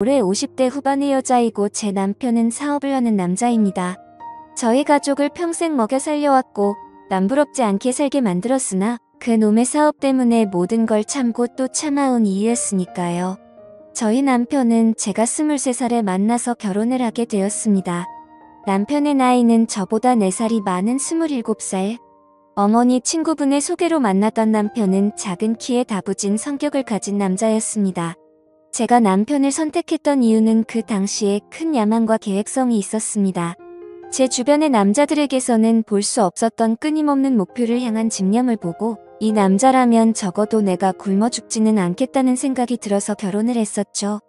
올해 50대 후반의 여자이고 제 남편은 사업을 하는 남자입니다. 저희 가족을 평생 먹여 살려왔고 남부럽지 않게 살게 만들었으나 그 놈의 사업 때문에 모든 걸 참고 또 참아온 이유였으니까요. 저희 남편은 제가 23살에 만나서 결혼을 하게 되었습니다. 남편의 나이는 저보다 4살이 많은 27살. 어머니 친구분의 소개로 만났던 남편은 작은 키에 다부진 성격을 가진 남자였습니다. 제가 남편을 선택했던 이유는 그 당시에 큰 야망과 계획성이 있었습니다. 제 주변의 남자들에게서는 볼 수 없었던 끊임없는 목표를 향한 집념을 보고 이 남자라면 적어도 내가 굶어 죽지는 않겠다는 생각이 들어서 결혼을 했었죠.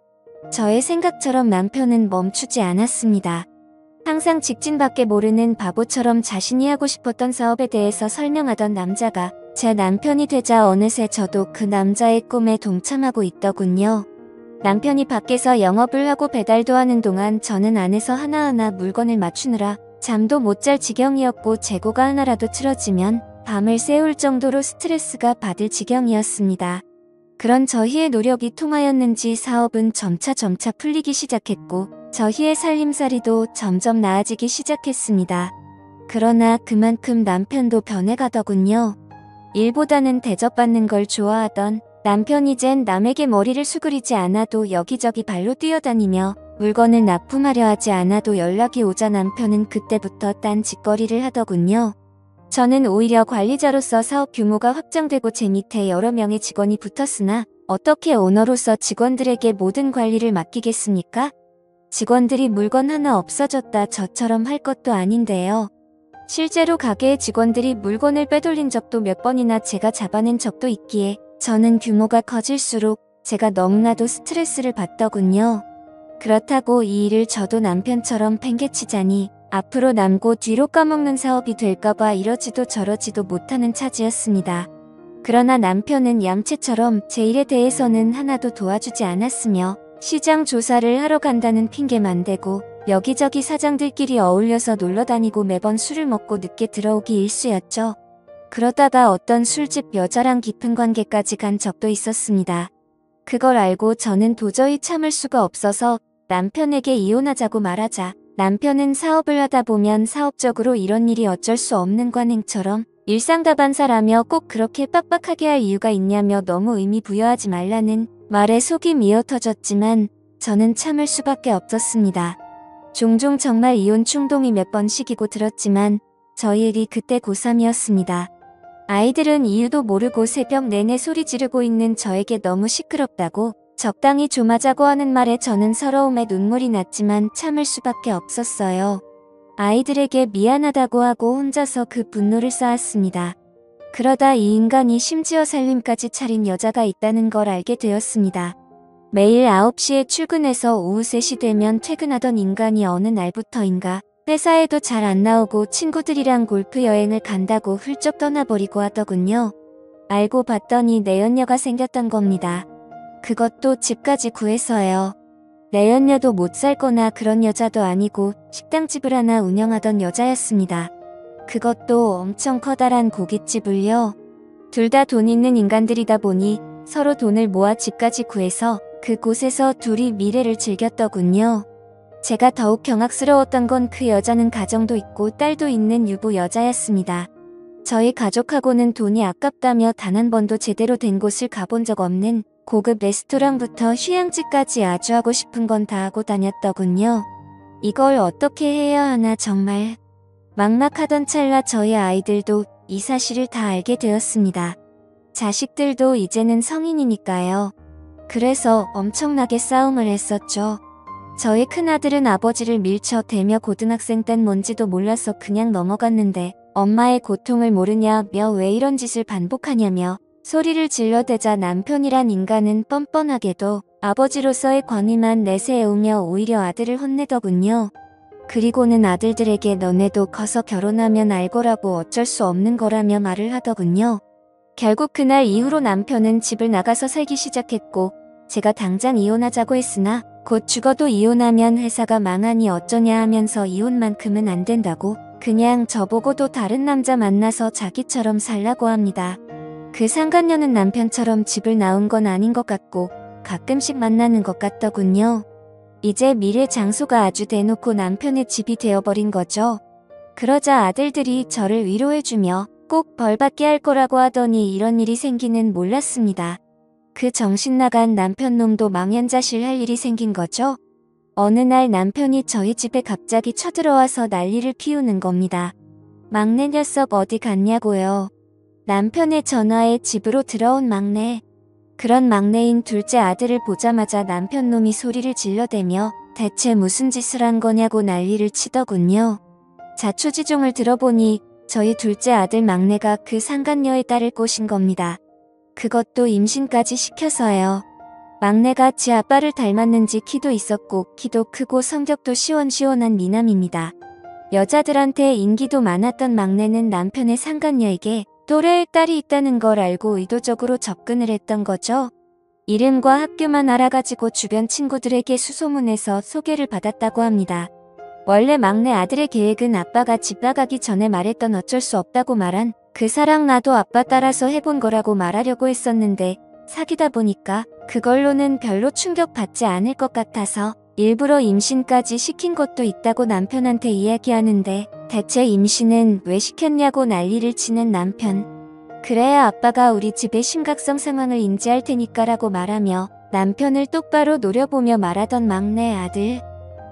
저의 생각처럼 남편은 멈추지 않았습니다. 항상 직진밖에 모르는 바보처럼 자신이 하고 싶었던 사업에 대해서 설명하던 남자가 제 남편이 되자 어느새 저도 그 남자의 꿈에 동참하고 있더군요. 남편이 밖에서 영업을 하고 배달도 하는 동안 저는 안에서 하나하나 물건을 맞추느라 잠도 못 잘 지경이었고 재고가 하나라도 틀어지면 밤을 새울 정도로 스트레스가 받을 지경이었습니다. 그런 저희의 노력이 통하였는지 사업은 점차 풀리기 시작했고 저희의 살림살이도 점점 나아지기 시작했습니다. 그러나 그만큼 남편도 변해가더군요. 일보다는 대접받는 걸 좋아하던 남편이 젠 남에게 머리를 수그리지 않아도 여기저기 발로 뛰어다니며 물건을 납품하려 하지 않아도 연락이 오자 남편은 그때부터 딴 짓거리를 하더군요. 저는 오히려 관리자로서 사업 규모가 확장되고 제 밑에 여러 명의 직원이 붙었으나 어떻게 오너로서 직원들에게 모든 관리를 맡기겠습니까? 직원들이 물건 하나 없어졌다 저처럼 할 것도 아닌데요. 실제로 가게의 직원들이 물건을 빼돌린 적도 몇 번이나 제가 잡아낸 적도 있기에 저는 규모가 커질수록 제가 너무나도 스트레스를 받더군요. 그렇다고 이 일을 저도 남편처럼 팽개치자니 앞으로 남고 뒤로 까먹는 사업이 될까봐 이러지도 저러지도 못하는 차지였습니다. 그러나 남편은 얌체처럼 제 일에 대해서는 하나도 도와주지 않았으며 시장 조사를 하러 간다는 핑계만 대고 여기저기 사장들끼리 어울려서 놀러다니고 매번 술을 먹고 늦게 들어오기 일쑤였죠. 그러다가 어떤 술집 여자랑 깊은 관계까지 간 적도 있었습니다. 그걸 알고 저는 도저히 참을 수가 없어서 남편에게 이혼하자고 말하자 남편은 사업을 하다 보면 사업적으로 이런 일이 어쩔 수 없는 관행처럼 일상다반사라며 꼭 그렇게 빡빡하게 할 이유가 있냐며 너무 의미 부여하지 말라는 말에 속이 미어 터졌지만 저는 참을 수밖에 없었습니다. 종종 정말 이혼 충동이 몇 번 시기고 들었지만 저희 일이 그때 고3이었습니다. 아이들은 이유도 모르고 새벽 내내 소리 지르고 있는 저에게 너무 시끄럽다고 적당히 좀 하자고 하는 말에 저는 서러움에 눈물이 났지만 참을 수밖에 없었어요. 아이들에게 미안하다고 하고 혼자서 그 분노를 쌓았습니다. 그러다 이 인간이 심지어 살림까지 차린 여자가 있다는 걸 알게 되었습니다. 매일 9시에 출근해서 오후 3시 되면 퇴근하던 인간이 어느 날부터인가 회사에도 잘 안 나오고 친구들이랑 골프 여행을 간다고 훌쩍 떠나버리고 하더군요. 알고 봤더니 내연녀가 생겼던 겁니다. 그것도 집까지 구해서요. 내연녀도 못 살거나 그런 여자도 아니고 식당집을 하나 운영하던 여자였습니다. 그것도 엄청 커다란 고깃집을요. 둘 다 돈 있는 인간들이다 보니 서로 돈을 모아 집까지 구해서 그곳에서 둘이 미래를 즐겼더군요. 제가 더욱 경악스러웠던 건 그 여자는 가정도 있고 딸도 있는 유부 여자였습니다. 저희 가족하고는 돈이 아깝다며 단 한 번도 제대로 된 곳을 가본 적 없는 고급 레스토랑부터 휴양지까지 아주 하고 싶은 건 다 하고 다녔더군요. 이걸 어떻게 해야 하나 정말. 막막하던 찰나 저희 아이들도 이 사실을 다 알게 되었습니다. 자식들도 이제는 성인이니까요. 그래서 엄청나게 싸움을 했었죠. 저희 큰아들은 아버지를 밀쳐대며 고등학생 땐 뭔지도 몰라서 그냥 넘어갔는데 엄마의 고통을 모르냐며 왜 이런 짓을 반복하냐며 소리를 질러대자 남편이란 인간은 뻔뻔하게도 아버지로서의 권위만 내세우며 오히려 아들을 혼내더군요. 그리고는 아들들에게 너네도 커서 결혼하면 알거라고 어쩔 수 없는 거라며 말을 하더군요. 결국 그날 이후로 남편은 집을 나가서 살기 시작했고 제가 당장 이혼하자고 했으나 곧 죽어도 이혼하면 회사가 망하니 어쩌냐 하면서 이혼만큼은 안 된다고 그냥 저보고도 다른 남자 만나서 자기처럼 살라고 합니다. 그 상간녀는 남편처럼 집을 나온 건 아닌 것 같고 가끔씩 만나는 것 같더군요. 이제 미래 장소가 아주 대놓고 남편의 집이 되어버린 거죠. 그러자 아들들이 저를 위로해주며 꼭 벌받게 할 거라고 하더니 이런 일이 생기는 몰랐습니다. 그 정신나간 남편 놈도 망연자실 할 일이 생긴 거죠. 어느 날 남편이 저희 집에 갑자기 쳐들어와서 난리를 피우는 겁니다. 막내 녀석 어디 갔냐고요. 남편의 전화에 집으로 들어온 막내. 그런 막내인 둘째 아들을 보자마자 남편 놈이 소리를 질러대며 대체 무슨 짓을 한 거냐고 난리를 치더군요. 자초지종을 들어보니 저희 둘째 아들 막내가 그 상간녀의 딸을 꼬신 겁니다. 그것도 임신까지 시켜서요. 막내가 지 아빠를 닮았는지 키도 있었고 키도 크고 성격도 시원시원한 미남입니다. 여자들한테 인기도 많았던 막내는 남편의 상간녀에게 또래의 딸이 있다는 걸 알고 의도적으로 접근을 했던 거죠. 이름과 학교만 알아가지고 주변 친구들에게 수소문해서 소개를 받았다고 합니다. 원래 막내 아들의 계획은 아빠가 집 나가기 전에 말했던 어쩔 수 없다고 말한 그 사랑 나도 아빠 따라서 해본 거라고 말하려고 했었는데 사귀다 보니까 그걸로는 별로 충격받지 않을 것 같아서 일부러 임신까지 시킨 것도 있다고 남편한테 이야기하는데 대체 임신은 왜 시켰냐고 난리를 치는 남편. 그래야 아빠가 우리 집의 심각성 상황을 인지할 테니까라고 말하며 남편을 똑바로 노려보며 말하던 막내 아들.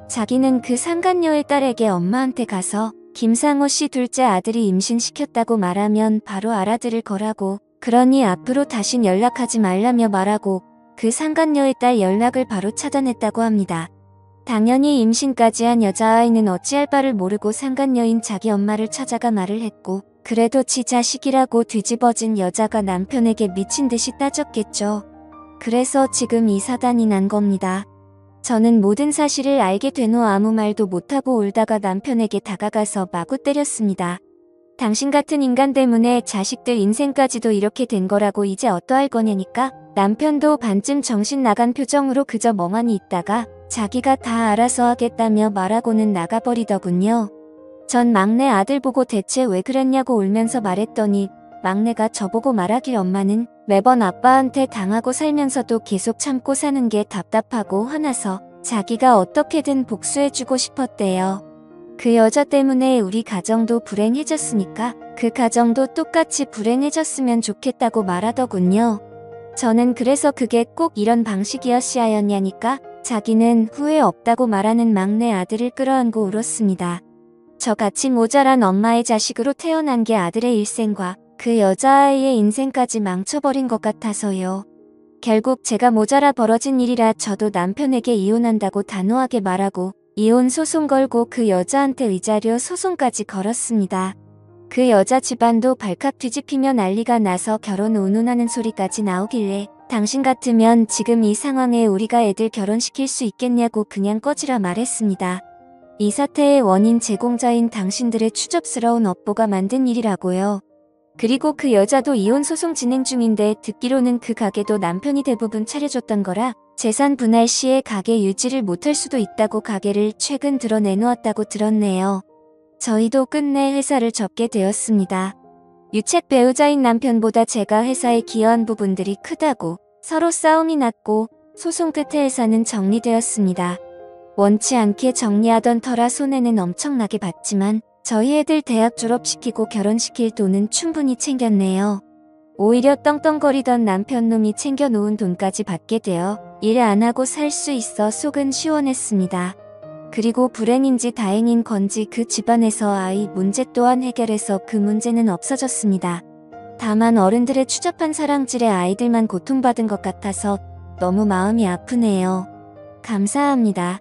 자기는 그 상간녀의 딸에게 엄마한테 가서 김상호 씨 둘째 아들이 임신시켰다고 말하면 바로 알아들을 거라고, 그러니 앞으로 다신 연락하지 말라며 말하고 그 상간녀의 딸 연락을 바로 차단했다고 합니다. 당연히 임신까지 한 여자아이는 어찌할 바를 모르고 상간녀인 자기 엄마를 찾아가 말을 했고, 그래도 지 자식이라고 뒤집어진 여자가 남편에게 미친 듯이 따졌겠죠. 그래서 지금 이 사단이 난 겁니다. 저는 모든 사실을 알게 된 후 아무 말도 못하고 울다가 남편에게 다가가서 마구 때렸습니다. 당신 같은 인간 때문에 자식들 인생까지도 이렇게 된 거라고 이제 어떠할 거냐니까. 남편도 반쯤 정신 나간 표정으로 그저 멍하니 있다가 자기가 다 알아서 하겠다며 말하고는 나가버리더군요. 전 막내 아들 보고 대체 왜 그랬냐고 울면서 말했더니 막내가 저보고 말하길 엄마는 매번 아빠한테 당하고 살면서도 계속 참고 사는 게 답답하고 화나서 자기가 어떻게든 복수해주고 싶었대요. 그 여자 때문에 우리 가정도 불행해졌으니까 그 가정도 똑같이 불행해졌으면 좋겠다고 말하더군요. 저는 그래서 그게 꼭 이런 방식이었어야였냐니까 자기는 후회 없다고 말하는 막내 아들을 끌어안고 울었습니다. 저같이 모자란 엄마의 자식으로 태어난 게 아들의 일생과 그 여자아이의 인생까지 망쳐버린 것 같아서요. 결국 제가 모자라 벌어진 일이라 저도 남편에게 이혼한다고 단호하게 말하고 이혼 소송 걸고 그 여자한테 위자료 소송까지 걸었습니다. 그 여자 집안도 발칵 뒤집히며 난리가 나서 결혼 운운하는 소리까지 나오길래 당신 같으면 지금 이 상황에 우리가 애들 결혼시킬 수 있겠냐고 그냥 꺼지라 말했습니다. 이 사태의 원인 제공자인 당신들의 추접스러운 업보가 만든 일이라고요. 그리고 그 여자도 이혼 소송 진행 중인데 듣기로는 그 가게도 남편이 대부분 차려줬던 거라 재산 분할 시에 가게 유지를 못할 수도 있다고 가게를 최근 들어 내놓았다고 들었네요. 저희도 끝내 회사를 접게 되었습니다. 유책 배우자인 남편보다 제가 회사에 기여한 부분들이 크다고 서로 싸움이 났고 소송 끝에 회사는 정리되었습니다. 원치 않게 정리하던 터라 손해는 엄청나게 봤지만 저희 애들 대학 졸업시키고 결혼시킬 돈은 충분히 챙겼네요. 오히려 떵떵거리던 남편놈이 챙겨놓은 돈까지 받게 되어 일 안 하고 살 수 있어 속은 시원했습니다. 그리고 불행인지 다행인 건지 그 집안에서 아이 문제 또한 해결해서 그 문제는 없어졌습니다. 다만 어른들의 추잡한 사랑질에 아이들만 고통받은 것 같아서 너무 마음이 아프네요. 감사합니다.